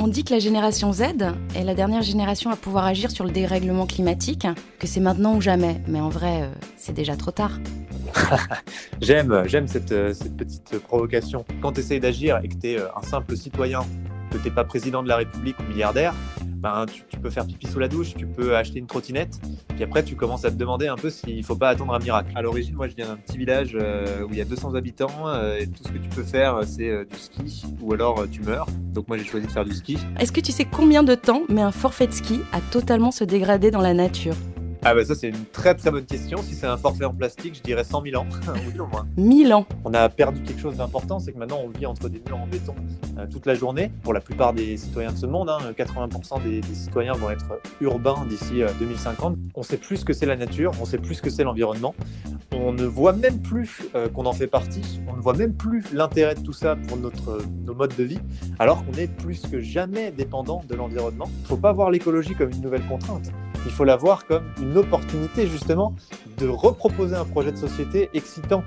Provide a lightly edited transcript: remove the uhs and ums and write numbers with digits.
On dit que la génération Z est la dernière génération à pouvoir agir sur le dérèglement climatique, que c'est maintenant ou jamais. Mais en vrai, c'est déjà trop tard. J'aime cette petite provocation. Quand tu essayes d'agir et que tu es un simple citoyen, que tu n'es pas président de la République ou milliardaire, tu peux faire pipi sous la douche, tu peux acheter une trottinette, puis après tu commences à te demander un peu s'il ne faut pas attendre un miracle. À l'origine, moi je viens d'un petit village où il y a 200 habitants et tout ce que tu peux faire c'est du ski ou alors tu meurs. Donc moi j'ai choisi de faire du ski. Est-ce que tu sais combien de temps met un forfait de ski à totalement se dégrader dans la nature ? Ça c'est une très très bonne question. Si c'est un forfait en plastique, je dirais 100 000 ans, oui au moins. 1000 ans. On a perdu quelque chose d'important, c'est que maintenant on vit entre des murs en béton toute la journée. Pour la plupart des citoyens de ce monde, 80% des citoyens vont être urbains d'ici 2050. On sait plus ce que c'est la nature, on sait plus ce que c'est l'environnement. On ne voit même plus qu'on en fait partie, on ne voit même plus l'intérêt de tout ça pour nos modes de vie, alors qu'on est plus que jamais dépendant de l'environnement. Il ne faut pas voir l'écologie comme une nouvelle contrainte. Il faut la voir comme une opportunité justement de reproposer un projet de société excitant.